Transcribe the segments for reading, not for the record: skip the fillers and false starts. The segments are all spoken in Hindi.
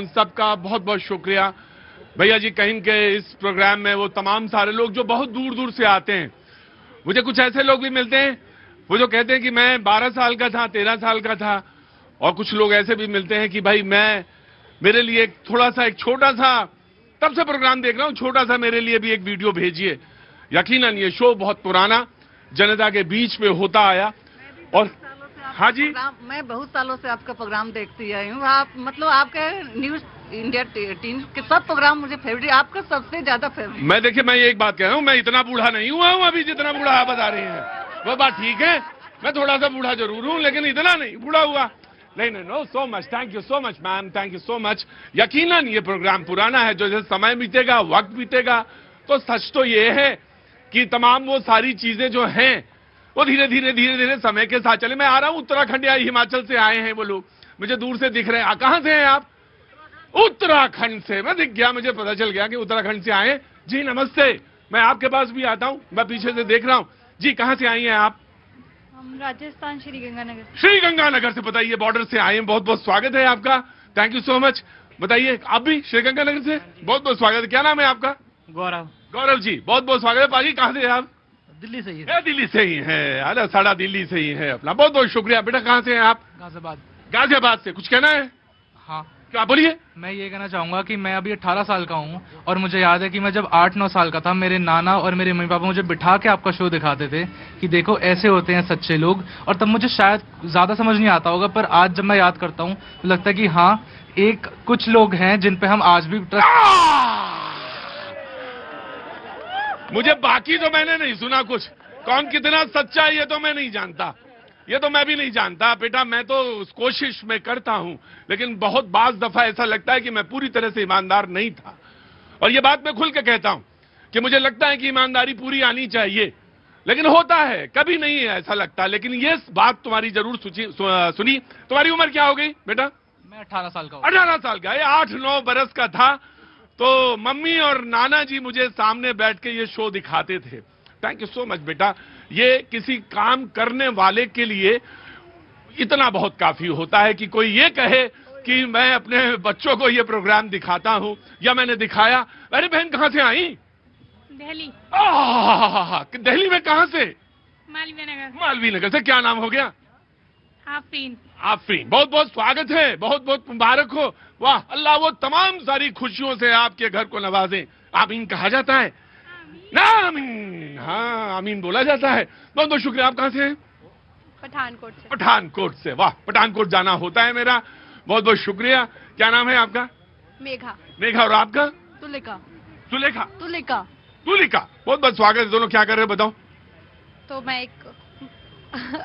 उन सबका बहुत बहुत शुक्रिया। भैया जी कहीं के इस प्रोग्राम में वो तमाम सारे लोग जो बहुत दूर दूर से आते हैं, मुझे कुछ ऐसे लोग भी मिलते हैं वो जो कहते हैं कि मैं 12 साल का था, 13 साल का था, और कुछ लोग ऐसे भी मिलते हैं कि भाई मेरे लिए थोड़ा सा एक छोटा सा, तब से प्रोग्राम देख रहा हूं, छोटा सा मेरे लिए भी एक वीडियो भेजिए। यकीनन ये शो बहुत पुराना जनता के बीच में होता आया। और हाँ जी, मैं बहुत सालों से आपका प्रोग्राम देखती आई हूँ। आप मतलब आपके न्यूज इंडिया टीम के सब प्रोग्राम मुझे फेवरेट, आपका सबसे ज्यादा फेवरेट। मैं देखिए, मैं ये एक बात कह रहा हूँ, मैं इतना बूढ़ा नहीं हुआ हूँ अभी जितना बूढ़ा आप बता रहे हैं, वो बात ठीक है। मैं थोड़ा सा बूढ़ा जरूर हूँ लेकिन इतना नहीं बूढ़ा हुआ। नहीं, no so much, thank you so much ma'am, thank you so much. यकीनन ये प्रोग्राम पुराना है, जो जैसे समय बीतेगा, वक्त बीतेगा, तो सच तो ये है कि तमाम वो सारी चीजें जो हैं वो धीरे धीरे समय के साथ चले। मैं आ रहा हूँ उत्तराखंड या हिमाचल से आए हैं वो लोग, मुझे दूर से दिख रहे हैं। कहां से हैं आप? उत्तराखंड से। मैं दिख गया, मुझे पता चल गया कि उत्तराखंड से आए। जी नमस्ते, मैं आपके पास भी आता हूँ, मैं पीछे से देख रहा हूँ। जी कहां से आई हैं आप? हम राजस्थान श्रीगंगानगर। श्रीगंगानगर से, बताइए, बॉर्डर से आए हैं। बहुत बहुत स्वागत है आपका, थैंक यू सो मच। बताइए, आप भी श्रीगंगानगर से? बहुत बहुत स्वागत है। क्या नाम है आपका? गौरव। गौरव जी, बहुत बहुत स्वागत है। पाजी कहां से हैं आप? दिल्ली से ही है। दिल्ली से ही है, अरे सारा दिल्ली से ही है अपना। बहुत बहुत शुक्रिया। बेटा कहां से हैं आप? गाजियाबाद। गाजियाबाद से। कुछ कहना है? हाँ, क्या बोलिए? मैं ये कहना चाहूंगा कि मैं अभी 18 साल का हूँ और मुझे याद है कि मैं जब 8-9 साल का था, मेरे नाना और मेरे मम्मी पापा मुझे बिठा के आपका शो दिखाते थे कि देखो ऐसे होते हैं सच्चे लोग। और तब मुझे शायद ज्यादा समझ नहीं आता होगा, पर आज जब मैं याद करता हूँ तो लगता है कि हाँ, एक कुछ लोग हैं जिन पे हम आज भी ट्रस्ट। मुझे बाकी तो मैंने नहीं सुना कुछ, कौन कितना सच्चा है ये तो मैं नहीं जानता, ये तो मैं भी नहीं जानता बेटा। मैं तो कोशिश में करता हूं, लेकिन बहुत बाज दफा ऐसा लगता है कि मैं पूरी तरह से ईमानदार नहीं था। और ये बात मैं खुल के कहता हूं कि मुझे लगता है कि ईमानदारी पूरी आनी चाहिए, लेकिन होता है कभी नहीं है ऐसा लगता। लेकिन ये बात तुम्हारी जरूर सुनी। तुम्हारी उम्र क्या हो गई बेटा? मैं 18 साल का हूँ। 18 साल का। ये 8-9 बरस का था तो मम्मी और नाना जी मुझे सामने बैठ के ये शो दिखाते थे। थैंक यू सो मच बेटा। ये किसी काम करने वाले के लिए इतना बहुत काफी होता है कि कोई ये कहे कि मैं अपने बच्चों को ये प्रोग्राम दिखाता हूं या मैंने दिखाया। अरे बहन कहां से आई? दिल्ली। दिल्ली में कहां से? मालवीय नगर। मालवीय नगर से। क्या नाम हो गया? आफरीन। आफरीन, बहुत बहुत स्वागत है, बहुत बहुत मुबारक हो। वाह, अल्लाह वो तमाम सारी खुशियों से आपके घर को नवाजे। आमीन कहा जाता है ना? आमीन, हाँ आमीन बोला जाता है। बहुत बहुत शुक्रिया। आप कहां से हैं? पठानकोट से। पठानकोट से। वाह, पठानकोट जाना होता है मेरा। बहुत बहुत शुक्रिया। क्या नाम है आपका? मेघा। मेघा। और आपका? तुलिका। सुलेखा। तुलिका। तुलिका। बहुत बहुत स्वागत है। दोनों क्या कर रहे हो बताओ? तो मैं एक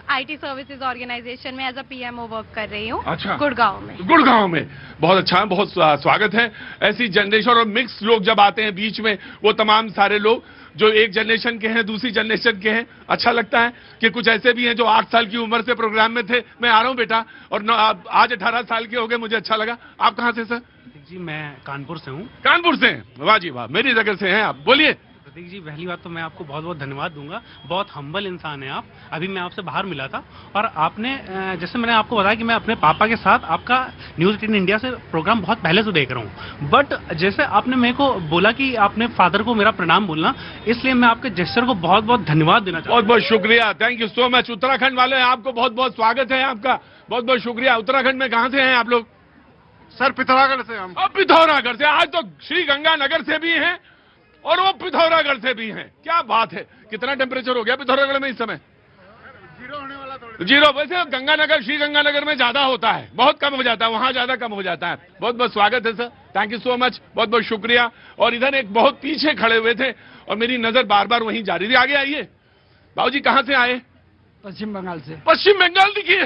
आईटी सर्विसेज ऑर्गेनाइजेशन में एज अ पीएमओ वर्क कर रही हूँ। अच्छा। गुड़गांव में। गुड़गांव में। बहुत अच्छा है, बहुत स्वागत है। ऐसी जनरेशन और मिक्स लोग जब आते हैं बीच में, वो तमाम सारे लोग जो एक जनरेशन के हैं, दूसरी जनरेशन के हैं, अच्छा लगता है कि कुछ ऐसे भी हैं जो 8 साल की उम्र से प्रोग्राम में थे। मैं आ रहा हूं बेटा, और आज 18 साल के हो गए, मुझे अच्छा लगा। आप कहां से सर? जी मैं कानपुर से हूँ। कानपुर से? वाह जी वाह, मेरी जगह से हैं आप। बोलिए। प्रतीक जी, पहली बात तो मैं आपको बहुत बहुत धन्यवाद दूंगा। बहुत हम्बल इंसान है आप। अभी मैं आपसे बाहर मिला था और आपने जैसे मैंने आपको बताया कि मैं अपने पापा के साथ आपका न्यूज 18 इंडिया से प्रोग्राम बहुत पहले से देख रहा हूँ, बट जैसे आपने मेरे को बोला कि आपने फादर को मेरा प्रणाम बोलना, इसलिए मैं आपके जेस्चर को बहुत बहुत धन्यवाद देना चाहता हूँ। बहुत बहुत शुक्रिया, thank you so much. Uttarakhand वाले आपको बहुत बहुत स्वागत है आपका, बहुत बहुत शुक्रिया। उत्तराखंड में कहां से हैं आप लोग? सर पिथौरागढ़ से हम। पिथौरागढ़ से। आज तो श्रीगंगानगर से भी हैं और वो पिथौरागढ़ से भी हैं। क्या बात है। कितना टेम्परेचर हो गया पिथौरागढ़ में इस समय? जीरो होने वाला थोड़ा। जीरो। वैसे गंगानगर, श्रीगंगानगर में ज्यादा होता है, बहुत कम हो जाता है, वहां ज्यादा कम हो जाता है। बहुत बहुत स्वागत है sir, thank you so much, बहुत बहुत शुक्रिया। और इधर एक बहुत पीछे खड़े हुए थे और मेरी नजर बार बार वहीं जा रही थी। आगे आइए। बाबूजी कहां से आए? पश्चिम बंगाल से। पश्चिम बंगाल दिखे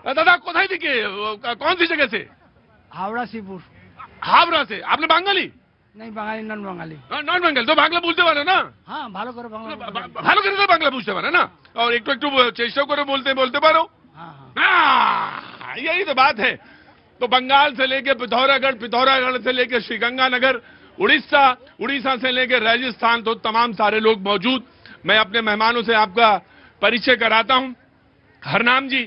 दादा कोথায় दिखे? कौन सी जगह से? हावड़ा सीपुर। हावड़ा से। आपने बांगाली? नहीं, বাঙালি নন বাঙালি। নন বেঙ্গল তো বাংলা বলতে পারে না? হ্যাঁ, ভালো করে বাংলা বলতে পারি। ভালো করে তো বাংলা বুঝতে পারে না, और একটু একটু চেষ্টা করে বলতে পাरो। हाँ हाँ। यही तो बात है। तो बंगाल से लेके पिथौरागढ़, पिथौरागढ़ से लेके श्रीगंगानगर, उड़ीसा, उड़ीसा से लेके राजस्थान, तो तमाम सारे लोग मौजूद। मैं अपने मेहमानों से आपका परिचय कराता हूं। हरनाम जी,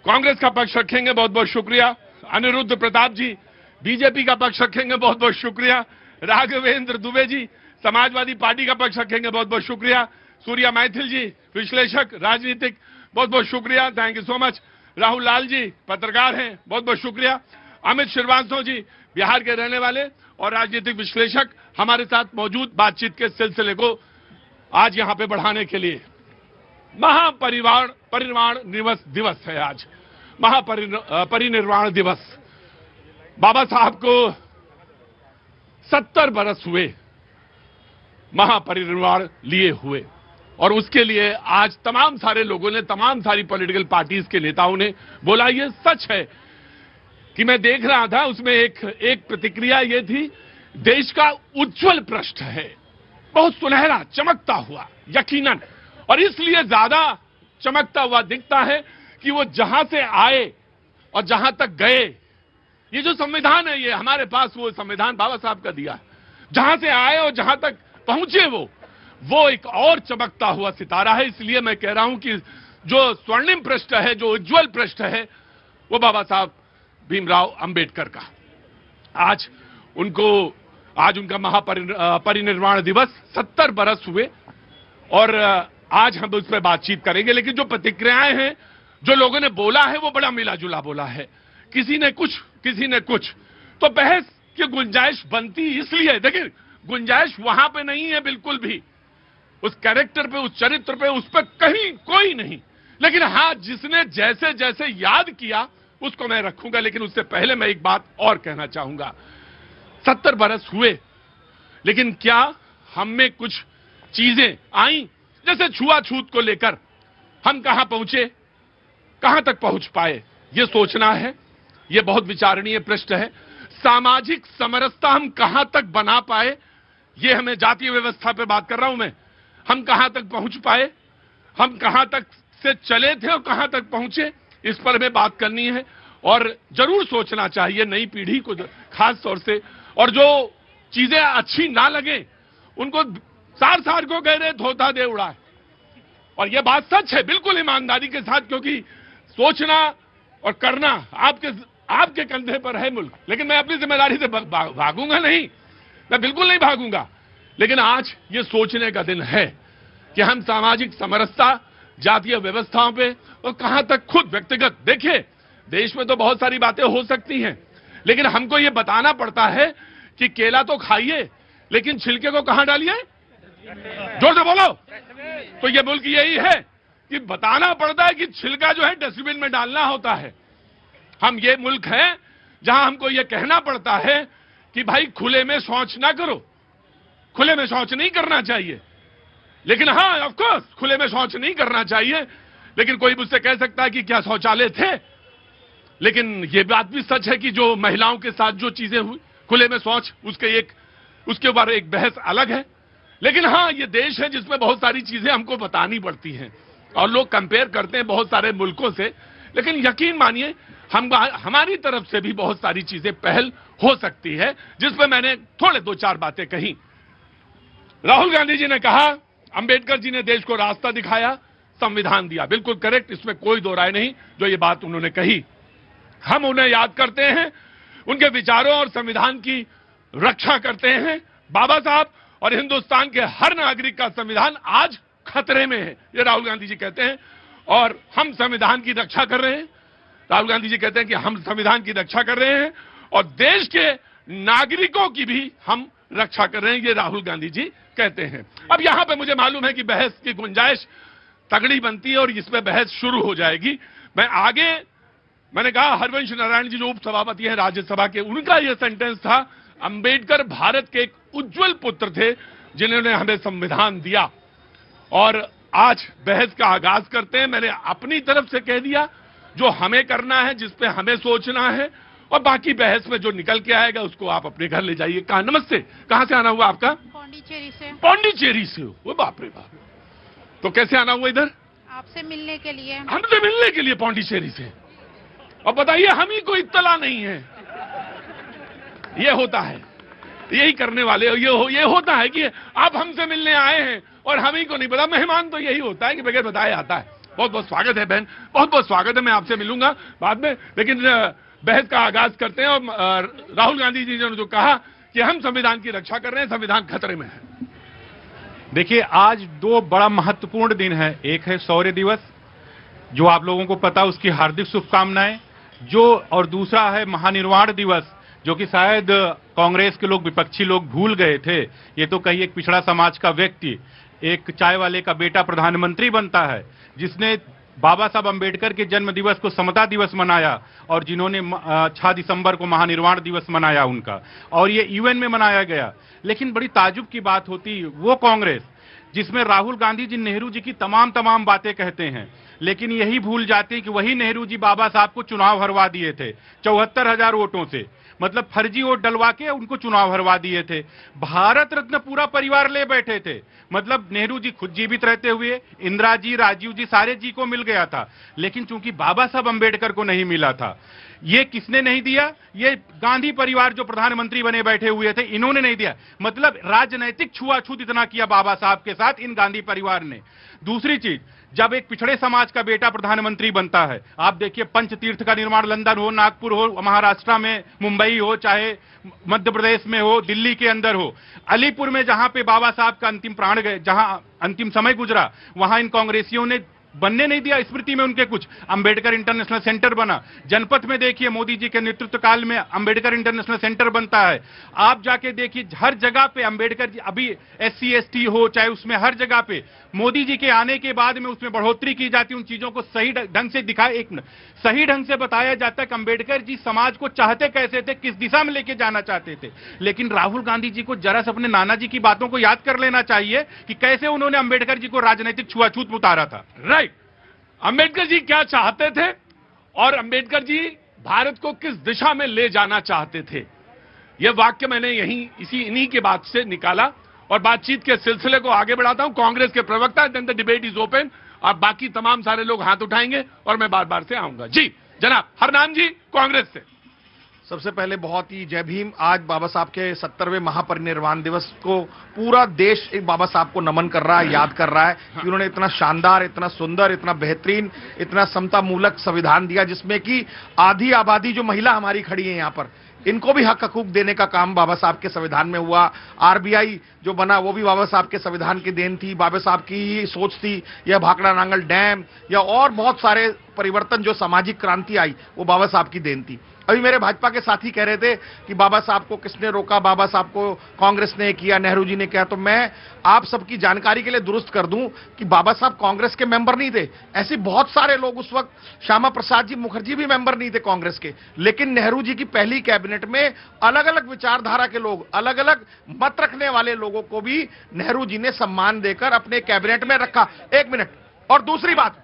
कांग्रेस का पक्ष रखेंगे, बहुत बहुत शुक्रिया। अनिरुद्ध प्रताप जी बीजेपी का पक्ष रखेंगे, बहुत बहुत शुक्रिया। राघवेंद्र दुबे जी समाजवादी पार्टी का पक्ष रखेंगे, बहुत बहुत शुक्रिया। सूर्या मैथिल जी विश्लेषक राजनीतिक, बहुत बहुत शुक्रिया, thank you so much. Rahul Lal ji पत्रकार हैं, बहुत बहुत शुक्रिया। अमित श्रीवास्तव जी बिहार के रहने वाले और राजनीतिक विश्लेषक हमारे साथ मौजूद, बातचीत के सिलसिले को आज यहां पे बढ़ाने के लिए। परिनिर्वाण दिवस है आज, परिनिर्वाण दिवस। बाबा साहब को 70 बरस हुए महापरिनिर्वाण लिए हुए, और उसके लिए आज तमाम सारे लोगों ने, तमाम सारी पॉलिटिकल पार्टीज के नेताओं ने बोला। ये सच है कि मैं देख रहा था, उसमें एक प्रतिक्रिया ये थी, देश का उज्जवल पृष्ठ है, बहुत सुनहरा चमकता हुआ यकीनन, और इसलिए ज्यादा चमकता हुआ दिखता है कि वो जहां से आए और जहां तक गए, ये जो संविधान है, ये हमारे पास वो संविधान बाबा साहब का दिया है, जहां से आए और जहां तक पहुंचे वो एक और चमकता हुआ सितारा है। इसलिए मैं कह रहा हूं कि जो स्वर्णिम पृष्ठ है, जो उज्जवल पृष्ठ है, वो बाबा साहब भीमराव अंबेडकर का। आज उनका महापरिनिर्वाण दिवस 70 बरस हुए, और आज हम उस पर बातचीत करेंगे। लेकिन जो प्रतिक्रियाएं हैं, जो लोगों ने बोला है, वो बड़ा मिला जुला बोला है। किसी ने कुछ, तो बहस की गुंजाइश बनती इसलिए, देखिए गुंजाइश वहां पे नहीं है बिल्कुल भी, उस कैरेक्टर पे, उस चरित्र पे, उस पर कहीं कोई नहीं। लेकिन हाँ, जिसने जैसे जैसे याद किया उसको मैं रखूंगा। लेकिन उससे पहले मैं एक बात और कहना चाहूंगा। 70 बरस हुए, लेकिन क्या हम में कुछ चीजें आई, जैसे छुआछूत को लेकर हम कहां पहुंचे, कहां तक पहुंच पाए, ये सोचना है। ये बहुत विचारणीय पृष्ठ है। सामाजिक समरसता हम कहां तक बना पाए, ये हमें जातीय व्यवस्था पे बात कर रहा हूं मैं, हम कहां तक पहुंच पाए, हम कहां तक से चले थे और कहां तक पहुंचे, इस पर हमें बात करनी है। और जरूर सोचना चाहिए नई पीढ़ी को खास तौर से, और जो चीजें अच्छी ना लगे उनको सार को कह रहे धोता दे उड़ा। और यह बात सच है बिल्कुल ईमानदारी के साथ, क्योंकि सोचना और करना आपके कंधे पर है मुल्क। लेकिन मैं अपनी जिम्मेदारी से भागूंगा नहीं, मैं बिल्कुल नहीं भागूंगा। लेकिन आज ये सोचने का दिन है कि हम सामाजिक समरसता, जातीय व्यवस्थाओं पे और कहां तक खुद व्यक्तिगत, देखिए देश में तो बहुत सारी बातें हो सकती हैं, लेकिन हमको ये बताना पड़ता है कि केला तो खाइए, लेकिन छिलके को कहां डालिए, जोर से बोलो। तो ये मुल्क यही है कि बताना पड़ता है कि छिलका जो है डस्टबिन में डालना होता है। हम ये मुल्क है जहां हमको ये कहना पड़ता है कि भाई खुले में शौच ना करो, खुले में शौच नहीं करना चाहिए। लेकिन हाँ, ऑफ कोर्स खुले में शौच नहीं करना चाहिए, लेकिन कोई मुझसे कह सकता है कि क्या शौचालय थे। लेकिन ये बात भी सच है कि जो महिलाओं के साथ जो चीजें हुई खुले में शौच, उसके ऊपर एक बहस अलग है। लेकिन हाँ, ये देश है जिसमें बहुत सारी चीजें हमको बतानी पड़ती हैं, और लोग कंपेयर करते हैं बहुत सारे मुल्कों से। लेकिन यकीन मानिए हमारी तरफ से भी बहुत सारी चीजें पहल हो सकती है, जिसमें मैंने थोड़े 2-4 बातें कही। राहुल गांधी जी ने कहा अंबेडकर जी ने देश को रास्ता दिखाया, संविधान दिया, बिल्कुल करेक्ट, इसमें कोई दो राय नहीं जो ये बात उन्होंने कही। हम उन्हें याद करते हैं, उनके विचारों और संविधान की रक्षा करते हैं। बाबा साहब और हिंदुस्तान के हर नागरिक का संविधान आज खतरे में है, ये राहुल गांधी जी कहते हैं, और हम संविधान की रक्षा कर रहे हैं। राहुल गांधी जी कहते हैं कि हम संविधान की रक्षा कर रहे हैं और देश के नागरिकों की भी हम रक्षा कर रहे हैं, ये राहुल गांधी जी कहते हैं। अब यहां पे मुझे मालूम है कि बहस की गुंजाइश तगड़ी बनती है और इसमें बहस शुरू हो जाएगी। मैंने कहा हरवंश नारायण जी जो उप सभापति हैं राज्यसभा के, उनका यह सेंटेंस था, अंबेडकर भारत के एक उज्जवल पुत्र थे जिन्होंने हमें संविधान दिया। और आज बहस का आगाज करते हैं। मैंने अपनी तरफ से कह दिया जो हमें करना है, जिस पे हमें सोचना है, और बाकी बहस में जो निकल के आएगा उसको आप अपने घर ले जाइए। कहा नमस्ते, कहां से आना हुआ आपका? पौंडीचेरी से। पौंडीचेरी से हो? वो बाप रे बाप, तो कैसे आना हुआ इधर? आपसे मिलने के लिए। हमसे मिलने के लिए पौंडीचेरी से? और बताइए हम ही को इत्तला नहीं है। ये होता है, यही करने वाले ये होता है कि आप हमसे मिलने आए हैं और हम ही को नहीं पता। मेहमान तो यही होता है कि बगैर बताए आता है। बहुत बहुत स्वागत है बहन, बहुत बहुत स्वागत है। मैं आपसे मिलूंगा बाद में, लेकिन बहस का आगाज करते हैं। और राहुल गांधी जी ने जो कहा कि हम संविधान की रक्षा कर रहे हैं, संविधान खतरे में है। देखिए, आज दो बड़ा महत्वपूर्ण दिन है। एक है शौर्य दिवस, जो आप लोगों को पता, उसकी हार्दिक शुभकामनाएं। और दूसरा है महानिर्वाण दिवस, जो कि शायद कांग्रेस के लोग, विपक्षी लोग भूल गए थे। ये तो कहीं एक पिछड़ा समाज का व्यक्ति, एक चाय वाले का बेटा प्रधानमंत्री बनता है, जिसने बाबा साहब अंबेडकर के जन्म दिवस को समता दिवस मनाया, और जिन्होंने 6 दिसंबर को महानिर्वाण दिवस मनाया उनका, और ये यूएन में मनाया गया। लेकिन बड़ी ताजुब की बात होती, वो कांग्रेस जिसमें राहुल गांधी जी नेहरू जी की तमाम बातें कहते हैं, लेकिन यही भूल जाते हैं कि वही नेहरू जी बाबा साहब को चुनाव हरवा दिए थे 74,000 वोटों से। मतलब फर्जी वोट डलवा के उनको चुनाव हरवा दिए थे। भारत रत्न पूरा परिवार ले बैठे थे। मतलब नेहरू जी खुद जीवित रहते हुए इंदिरा जी, राजीव जी, सारे जी को मिल गया था, लेकिन चूंकि बाबा साहब अंबेडकर को नहीं मिला था। ये किसने नहीं दिया? ये गांधी परिवार जो प्रधानमंत्री बने बैठे हुए थे, इन्होंने नहीं दिया। मतलब राजनैतिक छुआछूत इतना किया बाबा साहब के साथ इन गांधी परिवार ने। दूसरी चीज, जब एक पिछड़े समाज का बेटा प्रधानमंत्री बनता है, आप देखिए पंचतीर्थ का निर्माण लंदन हो, नागपुर हो, महाराष्ट्र में मुंबई हो, चाहे मध्य प्रदेश में हो, दिल्ली के अंदर हो, अलीपुर में जहां पे बाबा साहब का अंतिम प्राण गए, जहां अंतिम समय गुजरा, वहां इन कांग्रेसियों ने बनने नहीं दिया। स्मृति में उनके कुछ अंबेडकर इंटरनेशनल सेंटर बना। जनपथ में देखिए मोदी जी के नेतृत्व काल में अंबेडकर इंटरनेशनल सेंटर बनता है। आप जाके देखिए हर जगह पे अंबेडकर जी, अभी SC ST हो चाहे उसमें हर जगह पे मोदी जी के आने के बाद में उसमें बढ़ोतरी की जाती है। उन चीजों को सही ढंग से सही ढंग से बताया जाता है कि अंबेडकर जी समाज को चाहते कैसे थे, किस दिशा में लेके जाना चाहते थे। लेकिन राहुल गांधी जी को जरा से अपने नाना जी की बातों को याद कर लेना चाहिए कि कैसे उन्होंने अंबेडकर जी को राजनीतिक छुआछूत में उतारा था। राइट, अंबेडकर जी क्या चाहते थे और अंबेडकर जी भारत को किस दिशा में ले जाना चाहते थे, यह वाक्य मैंने इन्हीं के बात से निकाला। और बातचीत के सिलसिले को आगे बढ़ाता हूं। कांग्रेस के प्रवक्ता, then the debate is open, और बाकी तमाम सारे लोग हाथ उठाएंगे और मैं बार बार से आऊंगा। जी जनाब हरनाम जी, कांग्रेस से। सबसे पहले बहुत ही जय भीम। आज बाबा साहब के 70वें महापरिनिर्वाण दिवस को पूरा देश एक बाबा साहब को नमन कर रहा है, याद कर रहा है कि उन्होंने इतना शानदार, इतना सुंदर, इतना बेहतरीन, इतना समता मूलक संविधान दिया, जिसमें कि आधी आबादी जो महिला हमारी खड़ी है यहाँ पर, इनको भी हक हकूक देने का काम बाबा साहब के संविधान में हुआ। RBI जो बना वो भी बाबा साहब के संविधान की देन थी, बाबा साहब की सोच थी। यह भाखड़ा नांगल डैम या और बहुत सारे परिवर्तन जो सामाजिक क्रांति आई, वो बाबा साहब की देन थी। अभी मेरे भाजपा के साथी कह रहे थे कि बाबा साहब को किसने रोका, बाबा साहब को कांग्रेस ने किया, नेहरू जी ने किया। तो मैं आप सबकी जानकारी के लिए दुरुस्त कर दूं कि बाबा साहब कांग्रेस के मेंबर नहीं थे। ऐसे बहुत सारे लोग उस वक्त, श्यामा प्रसाद जी मुखर्जी भी मेंबर नहीं थे कांग्रेस के, लेकिन नेहरू जी की पहली कैबिनेट में अलग अलग विचारधारा के लोग, अलग अलग मत रखने वाले लोगों को भी नेहरू जी ने सम्मान देकर अपने कैबिनेट में रखा। एक मिनट। और दूसरी बात,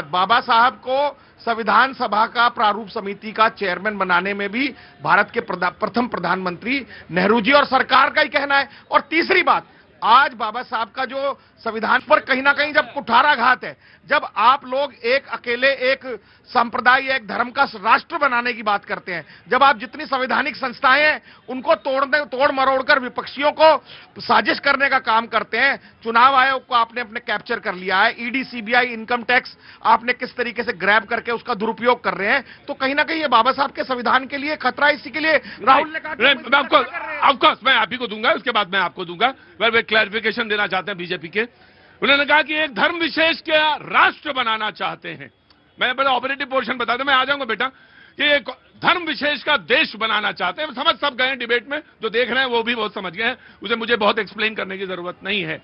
बाबा साहब को संविधान सभा का प्रारूप समिति का चेयरमैन बनाने में भी भारत के प्रथम प्रधानमंत्री नेहरू जी और सरकार का ही कहना है। और तीसरी बात, आज बाबा साहब का जो संविधान पर कहीं ना कहीं जब कुठाराघात है, जब आप लोग एक अकेले एक संप्रदाय, एक धर्म का राष्ट्र बनाने की बात करते हैं, जब आप जितनी संवैधानिक संस्थाएं हैं उनको तोड़ मरोड़ कर विपक्षियों को साजिश करने का काम करते हैं। चुनाव आयोग को आपने अपने कैप्चर कर लिया है, ED CBI इनकम टैक्स आपने किस तरीके से ग्रैब करके उसका दुरुपयोग कर रहे हैं, तो कहीं ना कहीं ये बाबा साहब के संविधान के लिए खतरा है। इसी के लिए राहुल ने कहा, ऑफकोर्स मैं आप ही को दूंगा, उसके बाद मैं आपको दूंगा। वे क्लैरिफिकेशन देना चाहते हैं बीजेपी के। उन्होंने कहा कि एक धर्म विशेष के राष्ट्र बनाना चाहते हैं। मैं बड़ा ऑपरेटिव पोर्शन बता दूं, मैं आ जाऊंगा बेटा, कि एक धर्म विशेष का देश बनाना चाहते हैं। समझ सब गए डिबेट में, जो देख रहे हैं वो भी बहुत समझ गए हैं, उसे मुझे बहुत एक्सप्लेन करने की जरूरत नहीं है।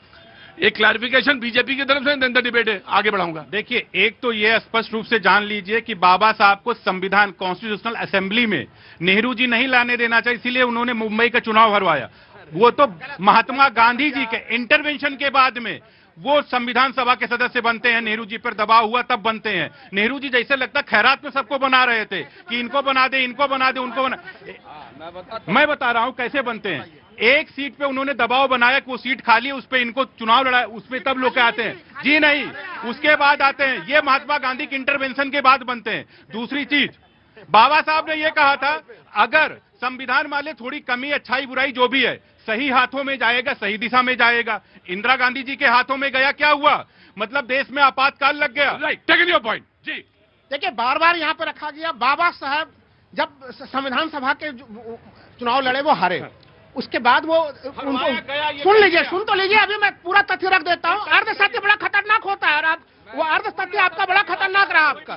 एक क्लैरिफिकेशन बीजेपी की तरफ से, देन द डिबेट है, आगे बढ़ाऊंगा। देखिए, एक तो ये स्पष्ट रूप से जान लीजिए कि बाबा साहब को संविधान कॉन्स्टिट्यूशनल असेंबली में नेहरू जी नहीं लाने देना चाहिए, इसीलिए उन्होंने मुंबई का चुनाव हरवाया। वो तो महात्मा गांधी जी के इंटरवेंशन के बाद में वो संविधान सभा के सदस्य बनते हैं, नेहरू जी पर दबाव हुआ तब बनते हैं। नेहरू जी जैसे लगता खैरात में सबको बना रहे थे कि इनको बना दे, इनको बना दे, उनको बना। मैं बता रहा हूं कैसे बनते हैं। एक सीट पे उन्होंने दबाव बनाया कि वो सीट खाली है, उस पे इनको चुनाव लड़ा, उसमें तब लोग आते हैं। जी नहीं, उसके बाद आते हैं। ये महात्मा गांधी के इंटरवेंशन के बाद बनते हैं। दूसरी चीज, बाबा साहब ने ये कहा था अगर संविधान वाले थोड़ी कमी, अच्छाई, बुराई जो भी है, सही हाथों में जाएगा, सही दिशा में जाएगा। इंदिरा गांधी जी के हाथों में गया, क्या हुआ? मतलब देश में आपातकाल लग गया। राइट, टेकन योर पॉइंट जी। देखिए, बार बार यहाँ पे रखा गया, बाबा साहब जब संविधान सभा के चुनाव लड़े वो हारे, उसके बाद वो सुन लीजिए, सुन तो लीजिए, अभी मैं पूरा तथ्य रख देता हूँ। अर्धसत्य बड़ा खतरनाक होता है, और आप वो अर्धसत्य आपका बड़ा खतरनाक रहा आपका।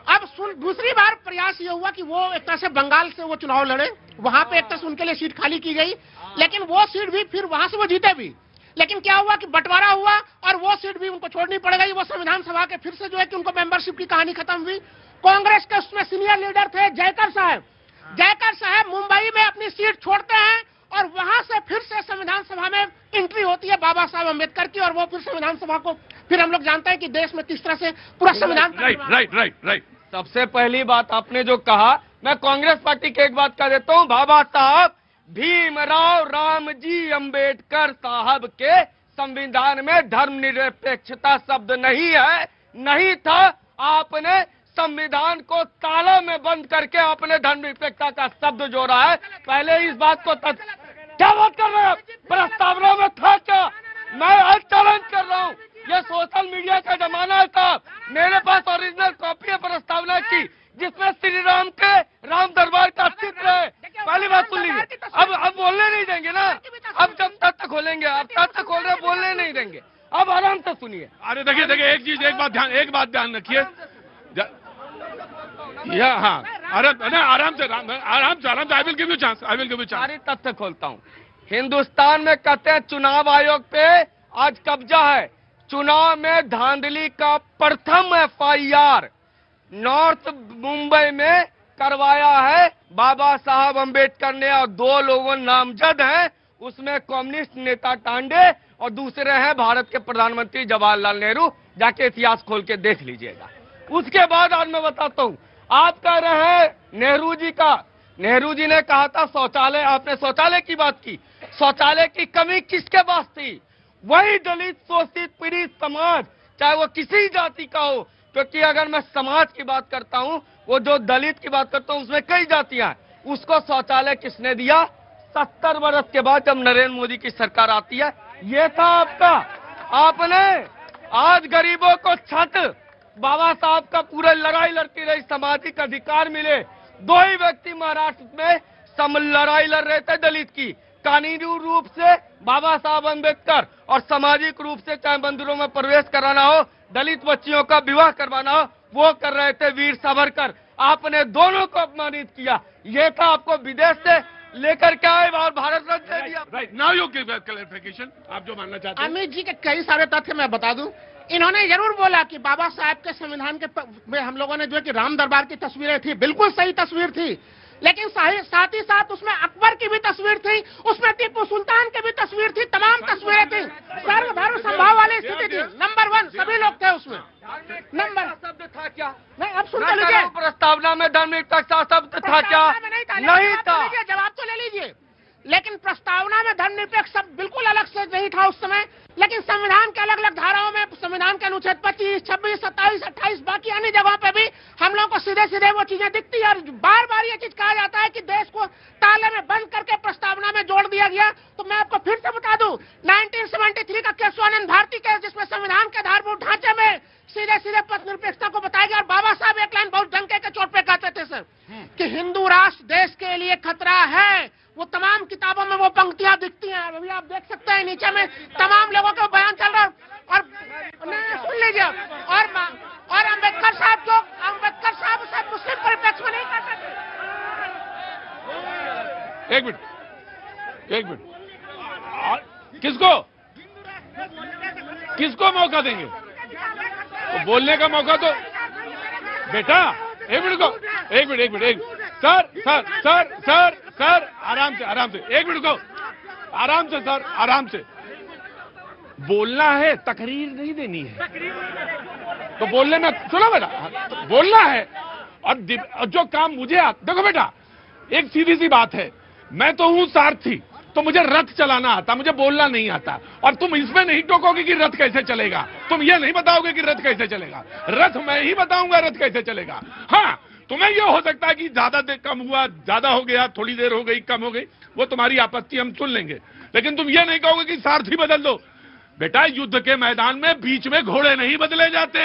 अब सुन, दूसरी बार प्रयास ये हुआ कि वो एक तरह से बंगाल से वो चुनाव लड़े, वहां पे एक तरह से उनके लिए सीट खाली की गई, लेकिन वो सीट भी फिर वहां से वो जीते भी, लेकिन क्या हुआ कि बंटवारा हुआ और वो सीट भी उनको छोड़नी पड़ गई। वो संविधान सभा के फिर से जो है कि उनको मेंबरशिप की कहानी खत्म हुई। कांग्रेस के उसमें सीनियर लीडर थे जयकर साहब। जयकर साहब मुंबई में अपनी सीट छोड़ते हैं और वहां से फिर से संविधान सभा में एंट्री होती है बाबा साहब अम्बेडकर की, और वो फिर संविधान सभा को फिर हम लोग जानते हैं कि देश में किस तरह से पूरा संविधान। राइट। सबसे पहली बात आपने जो कहा, मैं कांग्रेस पार्टी की एक बात कह देता हूँ, बाबा साहब भीमराव रामजी अंबेडकर साहब के संविधान में धर्मनिरपेक्षता शब्द नहीं है, नहीं था। आपने संविधान को ताला में बंद करके आपने धर्मनिरपेक्षता का शब्द जोड़ा है। पहले इस बात को क्या बात कर रहे हैं? प्रस्तावना में था क्या? मैं आज चैलेंज कर रहा हूँ, ये सोशल मीडिया का जमाना है साहब। मेरे पास ओरिजिनल कॉपी है प्रस्तावना की, जिसमें श्री राम के राम दरबार का चित्र है। पहली बात सुन लीजिए, अब बोलने नहीं देंगे ना, अब जब तक खोलेंगे, अब तक खोल रहे बोलने नहीं देंगे, अब आराम से सुनिए। अरे देखिए एक बात ध्यान रखिए, हाँ, आराम से I will give you chance. सारी तथ्य खोलता हूँ। हिंदुस्तान में कहते हैं चुनाव आयोग पे आज कब्जा है। चुनाव में धांधली का प्रथम FIR नॉर्थ मुंबई में करवाया है बाबा साहब अंबेडकर ने, और 2 लोगों नामजद हैं, उसमें कम्युनिस्ट नेता टांडे और दूसरे हैं भारत के प्रधानमंत्री जवाहरलाल नेहरू। जाके इतिहास खोल के देख लीजिएगा। उसके बाद आज मैं बताता हूँ, आप कह रहे हैं नेहरू जी ने कहा था शौचालय, आपने शौचालय की बात की। शौचालय की कमी किसके पास थी? वही दलित शोषित पीड़ित समाज, चाहे वो किसी जाति का हो, क्योंकि अगर मैं समाज की बात करता हूं, वो जो दलित की बात करता हूं, उसमें कई जातियां हैं। उसको शौचालय किसने दिया? 70 वर्ष के बाद जब नरेंद्र मोदी की सरकार आती है, ये था आपका। आपने आज गरीबों को छत, बाबा साहब का पूरा लड़ाई लड़ती रही, सामाजिक अधिकार मिले। 2 ही व्यक्ति महाराष्ट्र में लड़ाई लड़ रहे थे दलित की, कानूनी रूप से बाबा साहब अम्बेडकर, और सामाजिक रूप से चाहे मंदिरों में प्रवेश कराना हो, दलित बच्चियों का विवाह करवाना हो, वो कर रहे थे वीर सावरकर। आपने दोनों को अपमानित किया। ये था आपको विदेश से लेकर के आए और भारत रत्न दे दिया। Right, now you give clarification, आप जो मानना चाहते हैं। अमित जी के कई सारे तथ्य मैं बता दूं। इन्होंने जरूर बोला कि बाबा साहब के संविधान के में हम लोगों ने जो है कि राम दरबार की तस्वीरें थी, बिल्कुल सही तस्वीर थी, लेकिन साथ ही साथ उसमें अकबर की भी तस्वीर थी, उसमें टीपू सुल्तान की भी तस्वीर थी, तमाम तस्वीरें थी, सर्वधर्म संभाव वाली स्थिति थी। नंबर 1 सभी लोग थे उसमें। नंबर शब्द था क्या? नहीं, अब सुन लीजिए, प्रस्तावना में धर्मनिरपेक्षता शब्द था क्या? नहीं था। जवाब तो ले लीजिए। लेकिन प्रस्तावना में धर्मनिरपेक्ष शब्द बिल्कुल अलग से नहीं था उस समय, लेकिन संविधान के अलग अलग धाराओं में, संविधान के अनुच्छेद 25, 26, 27, 28, बाकी अन्य जगहों पे भी हम लोगों को सीधे सीधे वो चीजें दिखती है। और बार बार ये चीज कहा जाता है कि देश को ताले में बंद करके प्रस्तावना में जोड़ दिया गया। तो मैं आपको फिर से बता दूं, 1973 का केशवानंद भारती केस, जिसमें संविधान के आधारभूत ढांचे में सीधे सीधे पथ निरपेक्षता को बताया गया। और बाबा साहब एक लाइन बहुत डंके के चोट पे कहते थे सर, कि हिंदू राष्ट्र देश के लिए खतरा है। वो तमाम किताबों में वो पंक्तियां दिखती हैं, अभी आप देख सकते हैं नीचे में तमाम लोगों का बयान चल रहा है। और सुन लीजिए, और अम्बेडकर साहब उसे मुस्लिम परिप्रेक्ष्य में नहीं कर सकते। एक मिनट, किसको मौका देंगे? तो बोलने का मौका तो बेटा, एक मिनट, सर, आराम से, एक मिनट को, आराम से सर, आराम से। बोलना है, तकरीर नहीं देनी है। तो बोलने में, सुनो बेटा, तो बोलना है। और जो काम मुझे देखो बेटा, एक सीधी सी बात है, मैं तो हूं सारथी, तो मुझे रथ चलाना आता, मुझे बोलना नहीं आता। और तुम इसमें नहीं टोकोगे कि रथ कैसे चलेगा, तुम ये नहीं बताओगे कि रथ कैसे चलेगा। रथ मैं ही बताऊंगा रथ कैसे चलेगा। हाँ, तुम्हें ये हो सकता है कि ज्यादा देर कम हुआ, ज्यादा हो गया, थोड़ी देर हो गई, कम हो गई, वो तुम्हारी आपत्ति हम सुन लेंगे, लेकिन तुम ये नहीं कहोगे कि सारथी बदल दो। बेटा, युद्ध के मैदान में बीच में घोड़े नहीं बदले जाते।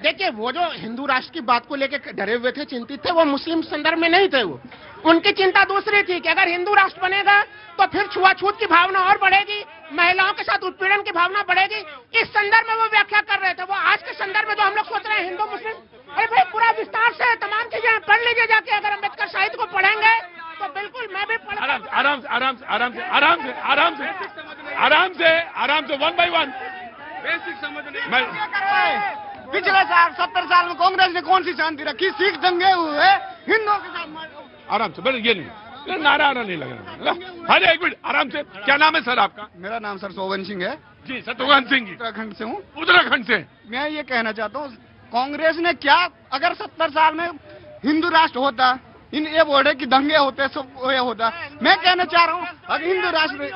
देखिए, वो जो हिंदू राष्ट्र की बात को लेकर डरे हुए थे, चिंतित थे, वो मुस्लिम संदर्भ में नहीं थे। वो उनकी चिंता दूसरी थी कि अगर हिंदू राष्ट्र बनेगा तो फिर छुआछूत की भावना और बढ़ेगी, महिलाओं के साथ उत्पीड़न की भावना बढ़ेगी। इस संदर्भ में वो व्याख्या कर रहे थे। वो आज के संदर्भ में जो हम लोग सोच रहे हैं हिंदू मुस्लिम, अरे भाई पूरा विस्तार से तमाम चीजें पढ़ लीजिए जाके। अगर अम्बेडकर साहित्य को पढ़ेंगे तो बिल्कुल मैं भी आराम से 1 by 1 बेसिक समझने पिछले 70 साल में कांग्रेस ने कौन सी शांति रखी? सिख दंगे हुए हिंदुओं के साथ। आराम से, ये नहीं, नारा नहीं लगना। हाँ जी, एक मिनट, आराम से। क्या नाम है सर आपका? मेरा नाम सर सोवन सिंह है जी। शत्रुघ्न सिंह जी, उत्तराखंड से हूँ। उत्तराखंड से। मैं ये कहना चाहता हूँ, कांग्रेस ने क्या, अगर 70 साल में हिंदू राष्ट्र होता, इन ये बोर्डे की दंगे होते, सब ये होता। मैं कहना चाह रहा हूँ, अगर हिंदू राष्ट्र,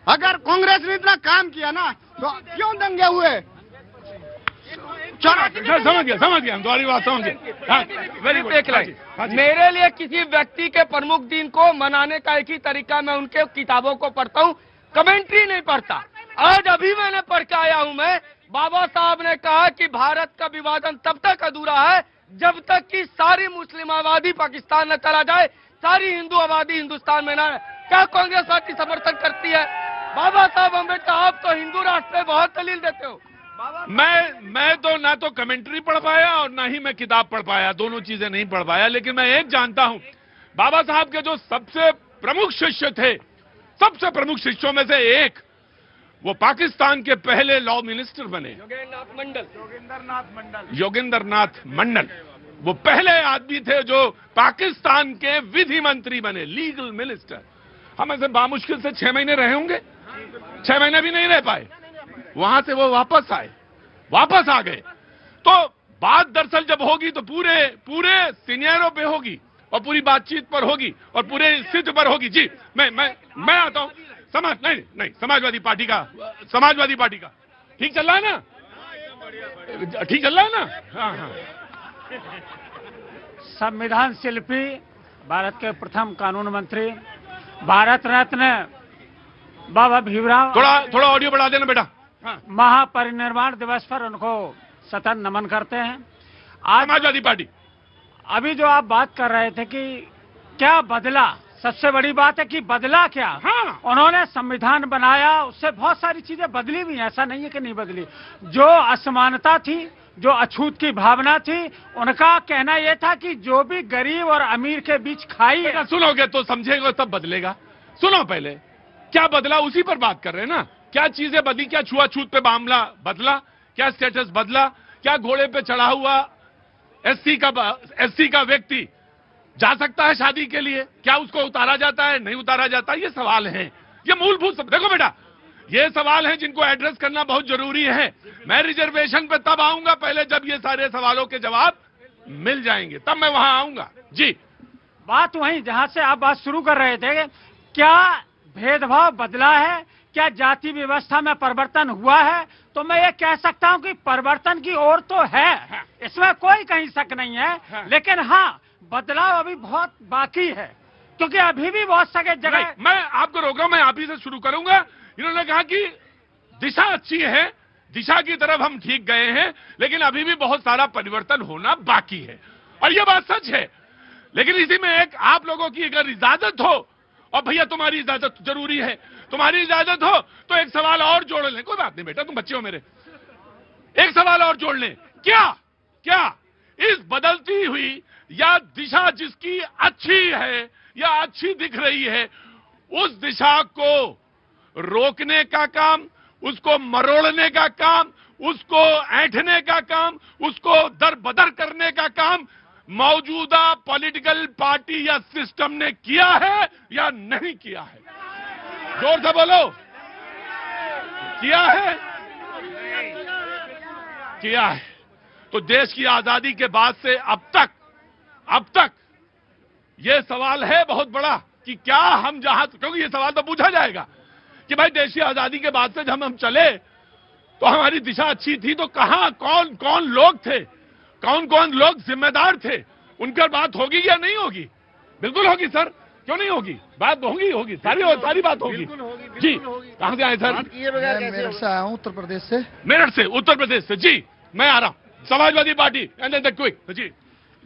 अगर कांग्रेस ने इतना काम किया ना, तो क्यों दंगे हुए? समझ गया हम तुम्हारी बात समझ गए। हाँ, वेरी गुड। एक लाइन, मेरे लिए किसी व्यक्ति के प्रमुख दिन को मनाने का एक ही तरीका, मैं उनके किताबों को पढ़ता हूँ, कमेंट्री नहीं पढ़ता। आज अभी मैंने पढ़ के आया हूँ मैं, बाबा साहब ने कहा कि भारत का विभाजन तब तक अधूरा है जब तक कि सारी मुस्लिम आबादी पाकिस्तान न चला जाए, सारी हिंदू आबादी हिंदुस्तान में न। क्या कांग्रेस पार्टी समर्थन करती है? बाबा साहब अम्बेडकर, आप तो हिंदू राष्ट्र पे बहुत दलील देते हो। मैं तो ना तो कमेंट्री पढ़ पाया और ना ही मैं किताब पढ़ पाया, दोनों चीजें नहीं पढ़ पाया। लेकिन मैं एक जानता हूं, बाबा साहब के जो सबसे प्रमुख शिष्य थे, सबसे प्रमुख शिष्यों में से एक, वो पाकिस्तान के पहले लॉ मिनिस्टर बने, योगेंद्रनाथ मंडल। वो पहले आदमी थे जो पाकिस्तान के विधि मंत्री बने, लीगल मिनिस्टर। हम ऐसे बामुश्किल से 6 महीने रहे होंगे, 6 महीने भी नहीं रह पाए। वहां से वो वापस आए, वापस आ गए। तो बात दरअसल जब होगी तो पूरे सीनियरों पे होगी और पूरी बातचीत पर होगी और पूरे स्थिति पर होगी। जी, मैं आता हूं। नहीं, समाजवादी पार्टी का ठीक चल रहा है ना? ठीक चल रहा है ना? हाँ। संविधान शिल्पी, भारत के प्रथम कानून मंत्री, भारत रत्न बाबा भीमराव, थोड़ा ऑडियो बढ़ा देना बेटा। हाँ। महापरिनिर्वाण दिवस पर उनको सतत नमन करते हैं। आज समाजवादी पार्टी, अभी जो आप बात कर रहे थे कि क्या बदला, सबसे बड़ी बात है कि बदला क्या। हाँ। उन्होंने संविधान बनाया, उससे बहुत सारी चीजें बदली भी, ऐसा नहीं है कि नहीं बदली। जो असमानता थी, जो अछूत की भावना थी, उनका कहना यह था कि जो भी गरीब और अमीर के बीच खाई है। सुनोगे तो समझेगा, तब बदलेगा। सुनो पहले क्या बदला, उसी पर बात कर रहे हैं ना। क्या चीजें बदली? क्या छुआछूत पे मामला बदला? क्या स्टेटस बदला? क्या घोड़े पे चढ़ा हुआ एससी का व्यक्ति जा सकता है शादी के लिए? क्या उसको उतारा जाता है, नहीं उतारा जाता? ये सवाल हैं, ये मूलभूत सब। देखो बेटा, ये सवाल हैं जिनको एड्रेस करना बहुत जरूरी है। मैं रिजर्वेशन पे तब आऊंगा पहले जब ये सारे सवालों के जवाब मिल जाएंगे, तब मैं वहां आऊंगा। जी, बात वहीं जहां से आप बात शुरू कर रहे थे, क्या भेदभाव बदला है, क्या जाति व्यवस्था में परिवर्तन हुआ है? तो मैं ये कह सकता हूं कि परिवर्तन की ओर तो है, इसमें कोई कहीं शक नहीं है। लेकिन हाँ, बदलाव अभी बहुत बाकी है, क्योंकि अभी भी बहुत सारे जगह। मैं आपको रोक रहा हूं, मैं आप ही से शुरू करूंगा। इन्होंने कहा कि दिशा अच्छी है, दिशा की तरफ हम ठीक गए हैं, लेकिन अभी भी बहुत सारा परिवर्तन होना बाकी है, और यह बात सच है। लेकिन इसी में एक आप लोगों की अगर इजाजत हो, और भैया तुम्हारी इजाजत जरूरी है, तुम्हारी इजाजत हो तो एक सवाल और जोड़ लें। कोई बात नहीं बेटा, तुम बच्चे हो मेरे, एक सवाल और जोड़ लें। क्या इस बदलती हुई या दिशा जिसकी अच्छी है या अच्छी दिख रही है, उस दिशा को रोकने का काम, उसको मरोड़ने का काम, उसको ऐंठने का काम, उसको दरबदर करने का काम मौजूदा पॉलिटिकल पार्टी या सिस्टम ने किया है या नहीं किया है? जोर से बोलो। किया है। तो देश की आजादी के बाद से अब तक यह सवाल है बहुत बड़ा कि क्या हम जहां, क्योंकि यह सवाल तो पूछा जाएगा कि भाई देश की आजादी के बाद से जब हम चले तो हमारी दिशा अच्छी थी, तो कहां कौन लोग थे, कौन कौन लोग जिम्मेदार थे, उनका बात होगी या नहीं होगी? बिल्कुल होगी सर, क्यों नहीं होगी? बात होगी, सारी बात होगी। जी, कहां से आए सर? मैं मेरठ से आया हूँ, उत्तर प्रदेश से। मेरठ से, उत्तर प्रदेश से। जी, मैं आ रहा हूं। Samajwadi party and the quick. जी,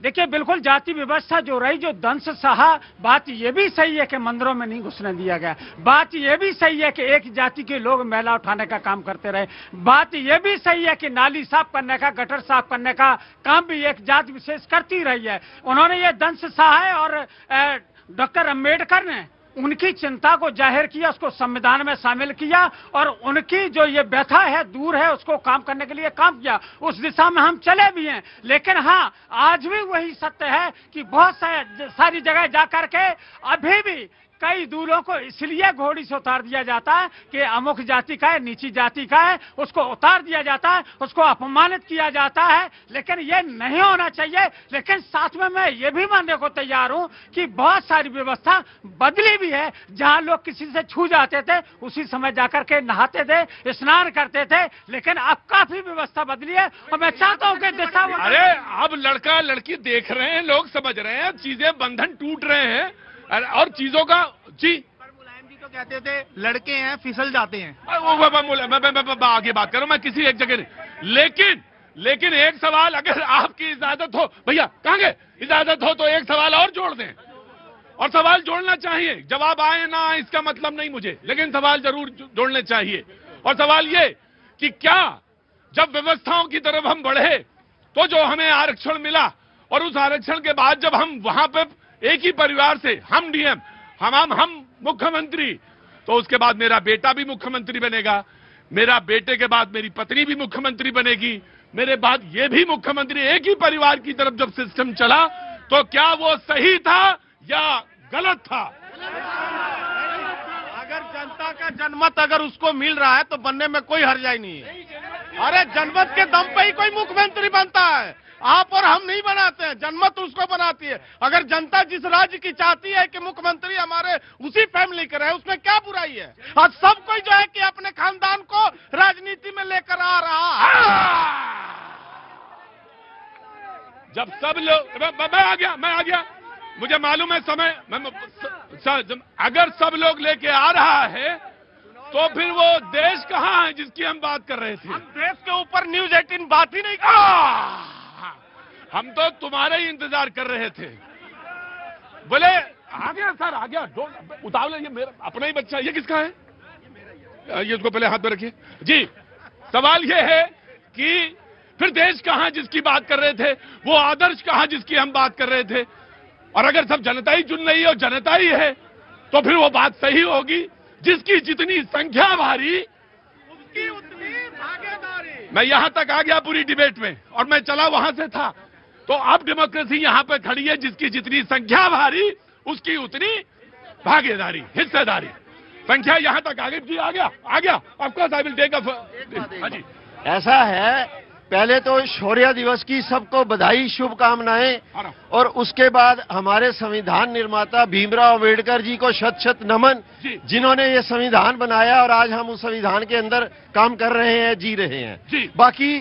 देखिए, बिल्कुल जाति व्यवस्था जो रही, जो दंश सहा, बात ये भी सही है कि मंदिरों में नहीं घुसने दिया गया। बात ये भी सही है कि एक जाति के लोग मैला उठाने का काम करते रहे। बात ये भी सही है कि नाली साफ करने का, गटर साफ करने का काम भी एक जाति विशेष करती रही है। उन्होंने ये दंश सहा है और डॉक्टर अंबेडकर ने उनकी चिंता को जाहिर किया, उसको संविधान में शामिल किया और उनकी जो ये व्यथा है, दूर है, उसको काम करने के लिए काम किया। उस दिशा में हम चले भी हैं। लेकिन हाँ, आज भी वही सत्य है कि बहुत सारी जगह जाकर के अभी भी कई दूरों को इसलिए घोड़ी से उतार दिया जाता है कि अमुक जाति का है, नीची जाति का है, उसको उतार दिया जाता है, उसको अपमानित किया जाता है। लेकिन ये नहीं होना चाहिए। लेकिन साथ में मैं ये भी मानने को तैयार हूं कि बहुत सारी व्यवस्था बदली भी है। जहां लोग किसी से छू जाते थे, उसी समय जाकर के नहाते थे, स्नान करते थे। लेकिन अब काफी व्यवस्था बदली है और मैं चाहता हूँ कि दिशा, अरे अब लड़का लड़की देख रहे हैं, लोग समझ रहे हैं, चीजें बंधन टूट रहे हैं और चीजों का। जी, मुलायम जी तो कहते थे लड़के हैं फिसल जाते हैं। मैं आगे बात करूं, मैं किसी एक जगह नहीं। लेकिन एक सवाल, अगर आपकी इजाजत हो, भैया कहां गए, इजाजत हो तो एक सवाल और जोड़ दें। और सवाल जोड़ना चाहिए, जवाब आए ना आए इसका मतलब नहीं मुझे, लेकिन सवाल जरूर जोड़ने चाहिए। और सवाल ये कि क्या जब व्यवस्थाओं की तरफ हम बढ़े तो जो हमें आरक्षण मिला, और उस आरक्षण के बाद जब हम वहां पे एक ही परिवार से, हम डीएम, हम मुख्यमंत्री, तो उसके बाद मेरा बेटा भी मुख्यमंत्री बनेगा, मेरा बेटे के बाद मेरी पत्नी भी मुख्यमंत्री बनेगी, मेरे बाद ये भी मुख्यमंत्री, एक ही परिवार की तरफ जब सिस्टम चला, तो क्या वो सही था या गलत था? अगर जनता का जनमत अगर उसको मिल रहा है तो बनने में कोई हर्जाई नहीं है। अरे जनमत के दम पे ही कोई मुख्यमंत्री बनता है। आप और हम नहीं बनाते हैं, जनमत उसको बनाती है। अगर जनता जिस राज्य की चाहती है कि मुख्यमंत्री हमारे उसी फैमिली के रहे, उसमें क्या बुराई है? आज सब कोई जो है कि अपने खानदान को राजनीति में लेकर आ रहा है। जब सब लोग, मैं आ गया, मुझे मालूम है समय, अगर सब लोग लेके आ रहा है तो फिर वो देश कहाँ है जिसकी हम बात कर रहे थे? हम देश के ऊपर न्यूज 18 बात ही नहीं कर, हम तो तुम्हारे ही इंतजार कर रहे थे। बोले आ गया सर, आ गया, उतावले, ये मेरा अपना ही बच्चा, ये किसका है? ये उसको पहले हाथ में रखिए। जी, सवाल ये है कि फिर देश कहां जिसकी बात कर रहे थे, वो आदर्श कहां जिसकी हम बात कर रहे थे? और अगर सब जनता ही चुन रही है और जनता ही है, तो फिर वो बात सही होगी। जिसकी जितनी संख्या भारी, उसकी उतनी भागीदारी। मैं यहां तक आ गया पूरी डिबेट में, और मैं चला वहां से था। तो अब डेमोक्रेसी यहां पे खड़ी है, जिसकी जितनी संख्या भारी, उसकी उतनी भागीदारी, हिस्सेदारी। संख्या यहां तक आ गई। जी, आ गया। Of course I will take a. जी, ऐसा है, पहले तो शौर्य दिवस की सबको बधाई, शुभकामनाएं, और उसके बाद हमारे संविधान निर्माता भीमराव अम्बेडकर जी को शत शत नमन, जिन्होंने ये संविधान बनाया और आज हम उस संविधान के अंदर काम कर रहे हैं, जी रहे हैं। बाकी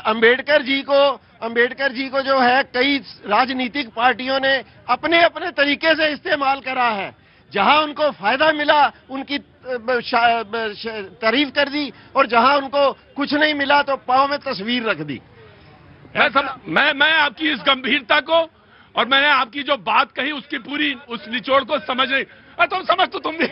अम्बेडकर जी को जो है कई राजनीतिक पार्टियों ने अपने अपने तरीके से इस्तेमाल करा है। जहां उनको फायदा मिला उनकी तारीफ कर दी, और जहां उनको कुछ नहीं मिला तो पांव में तस्वीर रख दी। मैं आपकी इस गंभीरता को, और मैंने आपकी जो बात कही उसकी पूरी उस निचोड़ को समझ रही। तो समझ तो तुम भी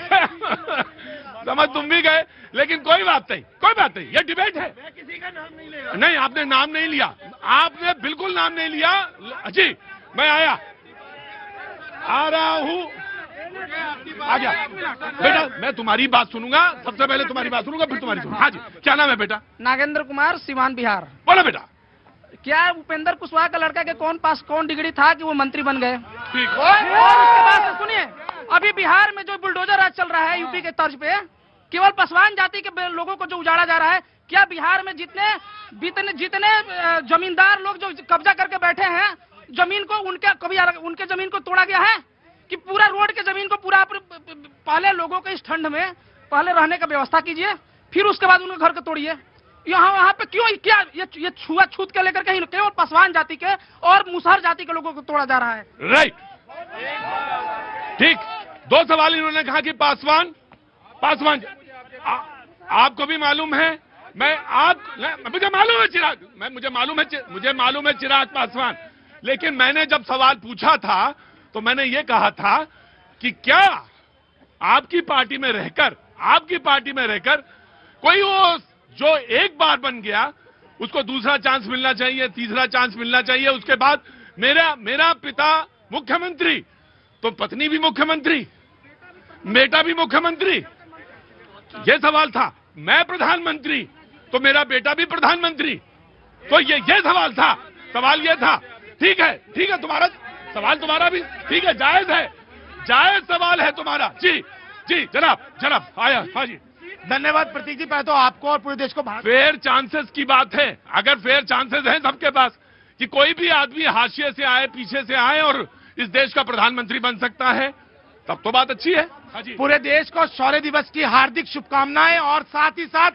समझ तुम भी गए, लेकिन कोई बात नहीं, ये डिबेट है। मैं किसी का नाम नहीं ले रहा। नहीं, आपने नाम नहीं लिया, आपने बिल्कुल नाम नहीं लिया। जी, मैं आ रहा हूं, आ गया बेटा। मैं तुम्हारी बात सुनूंगा, सबसे पहले तुम्हारी बात सुनूंगा, फिर तुम्हारी सुनूंगा। हाँ जी, क्या नाम है बेटा? नागेंद्र कुमार, सीवान, बिहार। बोलो बेटा। क्या उपेंद्र कुशवाहा का लड़का के कौन डिग्री था कि वो मंत्री बन गए? ठीक। और उसके बाद सुनिए, अभी बिहार में जो बुलडोजर राज चल रहा है यूपी के तर्ज पे, केवल पासवान जाति के लोगों को जो उजाड़ा जा रहा है, क्या बिहार में जितने जमींदार लोग जो कब्जा करके बैठे हैं जमीन को, उनके जमीन को तोड़ा गया है? कि पूरा रोड के जमीन को पूरा पहले लोगों के इस ठंड में पहले रहने का व्यवस्था कीजिए, फिर उसके बाद उनके घर को तोड़िए। यहाँ पे क्यों क्या ये छुआछूत के लेकर कहीं केवल पासवान जाति के और मुसहर जाति के लोगों को तोड़ा जा रहा है। राइट, ठीक। दो सवाल इन्होंने कहा कि पासवान आपको भी मालूम है, मुझे मालूम है चिराग पासवान, लेकिन मैंने जब सवाल पूछा था तो मैंने ये कहा था कि क्या आपकी पार्टी में रहकर कोई वो जो एक बार बन गया उसको दूसरा चांस मिलना चाहिए, तीसरा चांस मिलना चाहिए, उसके बाद मेरा पिता मुख्यमंत्री तो पत्नी भी मुख्यमंत्री, बेटा भी मुख्यमंत्री, ये सवाल था। मैं प्रधानमंत्री तो मेरा बेटा भी प्रधानमंत्री, तो ये सवाल था, सवाल ये था। ठीक है, तुम्हारा सवाल भी ठीक है, जायज सवाल है तुम्हारा। जी जनाब आया। हाँ जी, धन्यवाद प्रतीक जी। पहले तो आपको और पूरे देश को फेयर चांसेस की बात है। अगर फेयर चांसेस हैं सबके पास कि कोई भी आदमी हाशिए से आए, पीछे से आए और इस देश का प्रधानमंत्री बन सकता है, तब तो बात अच्छी है। पूरे देश को शौर्य दिवस की हार्दिक शुभकामनाएं और साथ ही साथ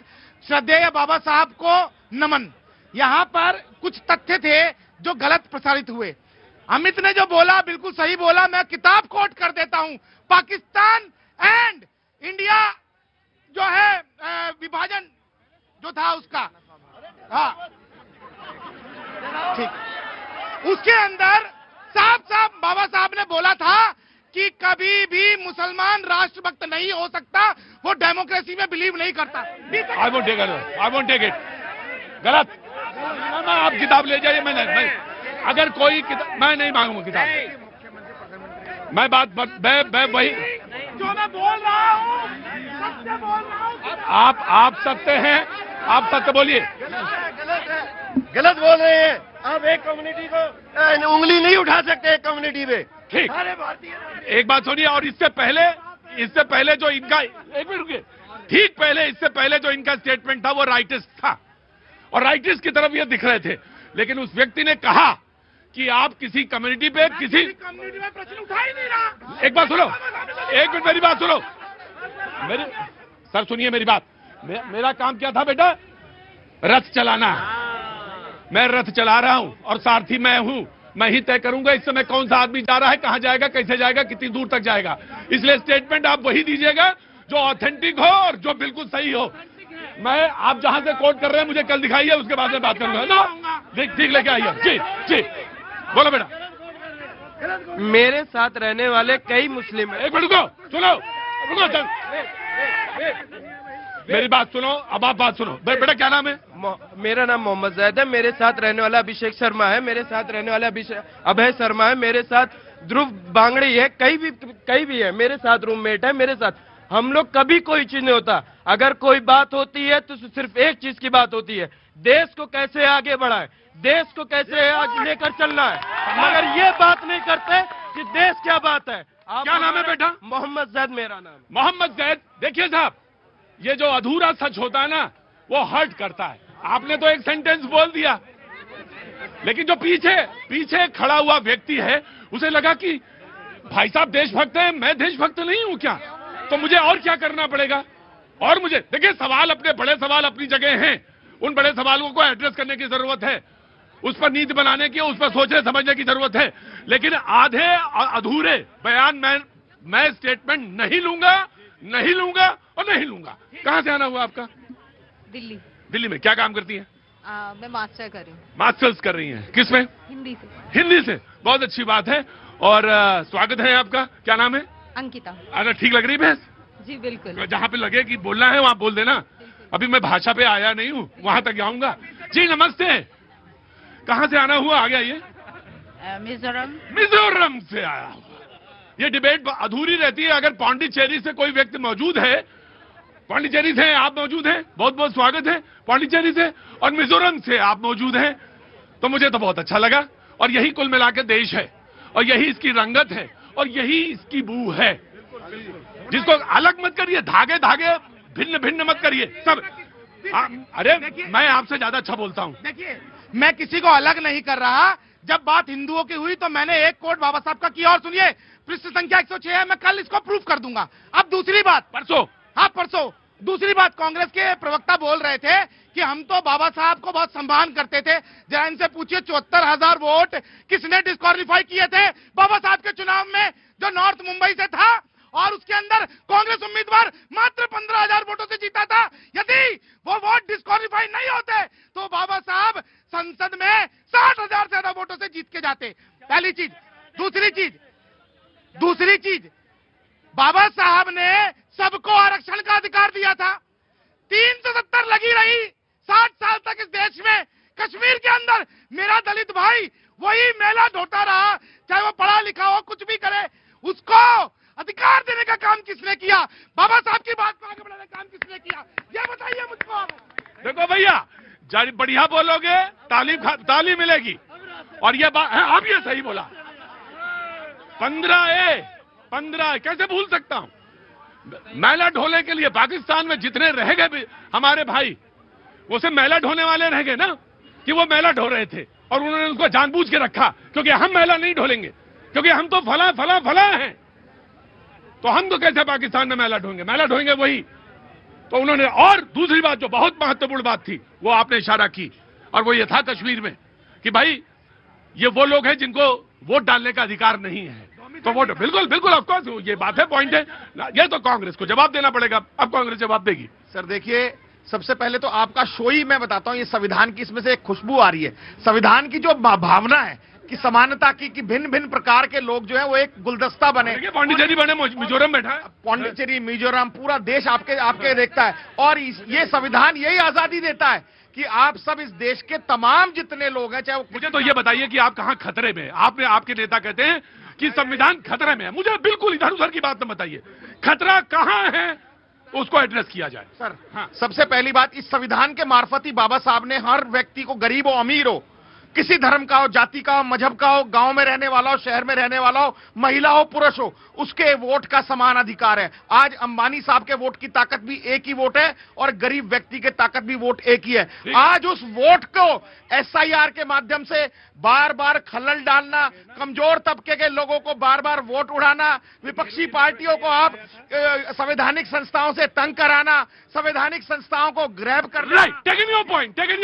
श्रद्धेय बाबा साहब को नमन। यहाँ पर कुछ तथ्य थे जो गलत प्रसारित हुए। अमित ने जो बोला बिल्कुल सही बोला। मैं किताब कोट कर देता हूँ। पाकिस्तान एंड इंडिया जो है विभाजन जो था उसका, हाँ ठीक, उसके अंदर साफ बाबा साहब ने बोला था कि कभी भी मुसलमान राष्ट्रभक्त नहीं हो सकता, वो डेमोक्रेसी में बिलीव नहीं करता। I won't take it. गलत। आप किताब ले जाइए। मैं अगर कोई किताब, मैं नहीं मांगूंगा किताब। मैं वही जो मैं बोल रहा हूँ सत्य बोल रहा हूँ। आप सत्य हैं, आप सत्य बोलिए। गलत बोल रहे हैं आप। एक कम्युनिटी को उंगली नहीं उठा सकते एक कम्युनिटी पे। ठीक, एक बात सुनिए। और इससे पहले जो इनका, एक मिनट रुकिए, ठीक पहले, इससे पहले जो इनका स्टेटमेंट था वो राइटिस्ट था और राइटिस्ट की तरफ ये दिख रहे थे, लेकिन उस व्यक्ति ने कहा कि आप किसी कम्युनिटी पे कम्युनिटी में प्रश्न उठा ही नहीं रहा। एक बात सुनो, एक मिनट मेरी बात सुनो। सर सुनिए मेरी बात। मेरा काम क्या था बेटा? रथ चलाना। मैं रथ चला रहा हूं और सारथी मैं हूं। मैं ही तय करूंगा इस समय कौन सा आदमी जा रहा है, कहां जाएगा, कैसे जाएगा, कितनी दूर तक जाएगा। इसलिए स्टेटमेंट आप वही दीजिएगा जो ऑथेंटिक हो और जो बिल्कुल सही हो। मैं आप जहां से कोट कर रहे हैं मुझे कल दिखाइए, उसके बाद में बात करूंगा ना। ठीक लेके आइए। जी बोलो बेटा। मेरे साथ रहने वाले कई मुस्लिम हैं। एक मिनट रुको, सुनो मेरी बात सुनो। अब आप बात सुनो। बेटा क्या नाम है? मेरा नाम मोहम्मद जैद है। मेरे साथ रहने वाला अभिषेक शर्मा है। मेरे साथ रहने वाला अभय शर्मा है। मेरे साथ ध्रुव बांगड़ी है। कई भी है मेरे साथ, रूममेट है मेरे साथ। हम लोग कभी कोई चीज नहीं होता। अगर कोई बात होती है तो सिर्फ एक चीज की बात होती है, देश को कैसे आगे बढ़ाए, देश को कैसे आगे लेकर चलना है। मगर ये बात नहीं करते कि देश क्या बात है। क्या नाम है बेटा? मोहम्मद जैद मेरा नाम है। मोहम्मद जैद। देखिए साहब, ये जो अधूरा सच होता है ना, वो हर्ट करता है। आपने तो एक सेंटेंस बोल दिया, लेकिन जो पीछे खड़ा हुआ व्यक्ति है उसे लगा कि भाई साहब देशभक्त हैं, मैं देशभक्त नहीं हूं क्या? तो मुझे और क्या करना पड़ेगा? और मुझे देखिए, बड़े सवाल अपनी जगह हैं। उन बड़े सवालों को एड्रेस करने की जरूरत है, उस पर नीति बनाने की, उस पर सोचने समझने की जरूरत है। लेकिन आधे अधूरे बयान मैं स्टेटमेंट नहीं लूंगा और नहीं लूंगा। कहां से आना हुआ आपका? दिल्ली में। क्या काम करती हैं? मैं मास्टर कर रही हूँ। मास्टर्स कर रही हैं? किस में? हिंदी से। बहुत अच्छी बात है और स्वागत है आपका। क्या नाम है? अंकिता। अगर ठीक लग रही भैंस? जी बिल्कुल। जहां पे लगे कि बोलना है वहां बोल देना। अभी मैं भाषा पे आया नहीं हूँ, वहां तक जाऊंगा। जी नमस्ते। कहां से आना हुआ? आ गया ये? मिजोरम से आया हुआ। ये डिबेट अधूरी रहती है अगर पांडिचेरी से कोई व्यक्ति मौजूद है। पांडिचेरी से आप मौजूद हैं, बहुत बहुत स्वागत है। पांडिचेरी से और मिजोरम से आप मौजूद हैं, तो मुझे तो बहुत अच्छा लगा। और यही कुल मिलाकर देश है और यही इसकी रंगत है और यही इसकी बू है, जिसको अलग मत करिए, धागे भिन्न मत करिए सब। अरे मैं आपसे ज्यादा अच्छा बोलता हूँ। देखिए, मैं किसी को अलग नहीं कर रहा। जब बात हिंदुओं की हुई तो मैंने एक कोट बाबा साहब का किया। और सुनिए, पृष्ठ संख्या 106 है, मैं कल इसको प्रूफ कर दूंगा। अब दूसरी बात, परसों दूसरी बात, कांग्रेस के प्रवक्ता बोल रहे थे कि हम तो बाबा साहब को बहुत सम्मान करते थे। जरा इनसे पूछिए 74,000 वोट किसने डिस्क्वालीफाई किए थे बाबा साहब के चुनाव में, जो नॉर्थ मुंबई से था, और उसके अंदर कांग्रेस उम्मीदवार मात्र 15,000 वोटों से जीता था। यदि वो वोट डिस्क्वालीफाई नहीं होते तो बाबा साहब संसद में 60,000 से ज्यादा वोटों से जीत के जाते। पहली चीज। दूसरी चीज, बाबा साहब ने सबको आरक्षण का अधिकार दिया था। 370 लगी रही 60 साल तक इस देश में। कश्मीर के अंदर मेरा दलित भाई वही मेला ढोता रहा, चाहे वो पढ़ा लिखा हो, कुछ भी करे, उसको अधिकार देने का काम किसने किया? बाबा साहब की बात को आगे बढ़ाने का काम किसने किया? ये बताइए मुझको। देखो भैया, बढ़िया बोलोगे ताली मिलेगी, और ये बात आप ये सही बोला। 15 कैसे भूल सकता हूं? मैला ढोने के लिए पाकिस्तान में जितने रह गए हमारे भाई, वो सिर्फ मैला ढोने वाले रह गए ना, कि वो मैला ढो रहे थे और उन्होंने उसको जानबूझ के रखा, क्योंकि हम मैला नहीं ढोलेंगे, क्योंकि हम तो फला हैं, तो हम तो कैसे पाकिस्तान में मैला ढोएंगे? मैला ढोएंगे वही। तो उन्होंने, और दूसरी बात जो बहुत महत्वपूर्ण बात थी वो आपने इशारा की, और वो ये था कश्मीर में कि भाई ये वो लोग हैं जिनको वोट डालने का अधिकार नहीं है, तो वोट बिल्कुल ऑफ कोर्स ये बात है, पॉइंट है। ये तो कांग्रेस को जवाब देना पड़ेगा, अब कांग्रेस जवाब देगी। सर देखिए, सबसे पहले तो आपका शो ही मैं बताता हूं, ये संविधान की इसमें से एक खुशबू आ रही है। संविधान की जो भावना है कि समानता की, कि भिन्न भिन्न प्रकार के लोग जो है वो एक गुलदस्ता बने। पांडिचेरी बने, मिजोरम बैठा है, पांडिचेरी, मिजोरम, पूरा देश आपके देखता है, और ये संविधान यही आजादी देता है कि आप सब इस देश के तमाम जितने लोग हैं, चाहे वो। मुझे तो ये बताइए कि आप कहां खतरे में? आपके नेता कहते हैं कि संविधान खतरे में है। मुझे बिल्कुल इधर उधर की बात न बताइए, खतरा कहां है उसको एड्रेस किया जाए। सर हाँ, सबसे पहली बात, इस संविधान के मार्फत ही बाबा साहब ने हर व्यक्ति को, गरीब हो अमीर हो, किसी धर्म का हो, जाति का हो, मजहब का हो, गांव में रहने वाला हो, शहर में रहने वाला हो, महिला हो, पुरुष हो, उसके वोट का समान अधिकार है। आज अंबानी साहब के वोट की ताकत भी एक ही वोट है, और गरीब व्यक्ति के ताकत भी वोट एक ही है। आज उस वोट को SIR के माध्यम से बार बार खलल डालना, कमजोर तबके के लोगों को बार बार वोट उड़ाना, विपक्षी पार्टियों को आप संवैधानिक संस्थाओं से तंग कराना, संवैधानिक संस्थाओं को ग्रैब करना। Taking your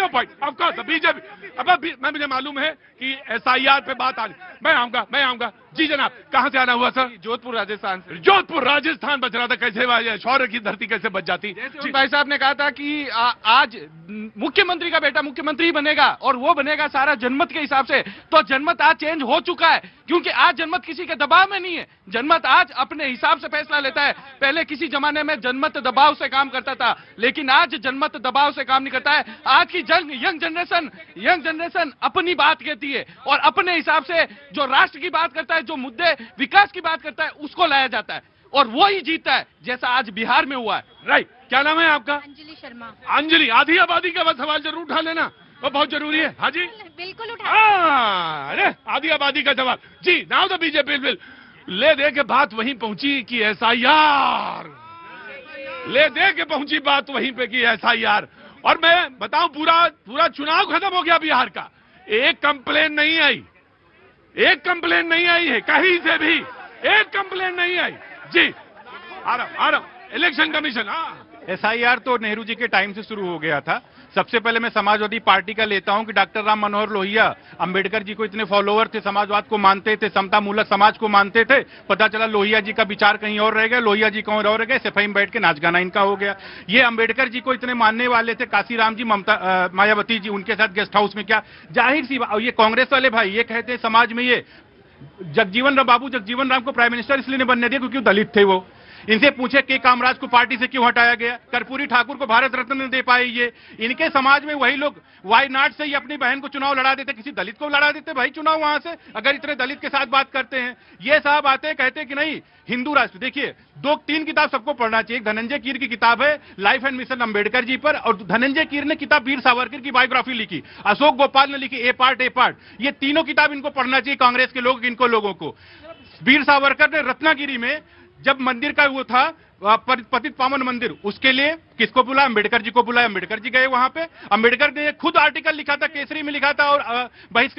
point of course BJP. अब मुझे मालूम है कि SIR पे बात आ रही, मैं आऊंगा। जी जनाब, कहां से आना हुआ सर? जोधपुर राजस्थान से। जोधपुर राजस्थान बच रहा था, कैसे शौर्य की धरती कैसे बच जाती? भाई साहब ने कहा था कि आज मुख्यमंत्री का बेटा मुख्यमंत्री बनेगा, और वो बनेगा सारा जनमत के हिसाब से। तो जनमत आज चेंज हो चुका है, क्योंकि आज जनमत किसी के दबाव में नहीं है, जनमत आज अपने हिसाब से फैसला लेता है। पहले किसी जमाने में जनमत दबाव से काम करता था, लेकिन आज जनमत दबाव से काम नहीं करता है। आज की यंग जनरेशन अपनी बात कहती है, और अपने हिसाब से जो राष्ट्र की बात करता है, जो मुद्दे विकास की बात करता है, उसको लाया जाता है, और वो ही जीतता है, जैसा आज बिहार में हुआ है। राइट, क्या नाम है आपका? अंजलि शर्मा। अंजलि, आधी आबादी का बस सवाल जरूर उठा लेना, वो बहुत जरूरी है। हाँ जी, बिल्कुल उठा। अरे आधी आबादी का सवाल जी, नाउ द बीजेपी बिल ले दे के बात वहीं पहुंची कि SIR, ले दे के पहुंची बात वहीं पे कि SIR। और मैं बताऊं, पूरा चुनाव खत्म हो गया बिहार का, एक कंप्लेन नहीं आई है कहीं से भी, एक कंप्लेन नहीं आई। जी आ रहा इलेक्शन कमीशन। SIR तो नेहरू जी के टाइम से शुरू हो गया था। सबसे पहले मैं समाजवादी पार्टी का लेता हूं कि डॉक्टर राम मनोहर लोहिया अंबेडकर जी को इतने फॉलोअर थे, समाजवाद को मानते थे, समता मूलक समाज को मानते थे। पता चला लोहिया जी का विचार कहीं और रह गया, लोहिया जी कहीं और रह गए, सफाई में बैठ के नाच गाना इनका हो गया। ये अंबेडकर जी को इतने मानने वाले थे, काशीराम जी, मायावती जी, उनके साथ गेस्ट हाउस में क्या, जाहिर सी बात। ये कांग्रेस वाले भाई ये कहते हैं समाज में, ये बाबू जगजीवन राम को प्राइम मिनिस्टर इसलिए नहीं बनने दिया क्योंकि वो दलित थे। वो इनसे पूछे के कामराज को पार्टी से क्यों हटाया गया, कर्पूरी ठाकुर को भारत रत्न नहीं दे पाए। ये इनके समाज में वही लोग वायनाड से ही अपनी बहन को चुनाव लड़ा देते, किसी दलित को लड़ा देते भाई चुनाव वहां से, अगर इतने दलित के साथ बात करते हैं। ये साहब आते हैं कहते हैं कि नहीं हिंदू राष्ट्र। देखिए 2-3 किताब सबको पढ़ना चाहिए। एक धनंजय कीर की किताब है life and mission Ambedkar ji पर, और धनंजय कीर ने किताब वीर सावरकर की बायोग्राफी लिखी, अशोक गोपाल ने लिखी ए पार्ट। ये तीनों किताब इनको पढ़ना चाहिए कांग्रेस के लोग, इनको लोगों को। वीर सावरकर ने रत्नागिरी में जब मंदिर का वो था पतित पावन मंदिर, उसके लिए किसको बुलाया, अम्बेडकर जी को बुलाया, अम्बेडकर जी गए वहां पे। अम्बेडकर ने खुद आर्टिकल लिखा था, केसरी में लिखा था, और बहिष्कार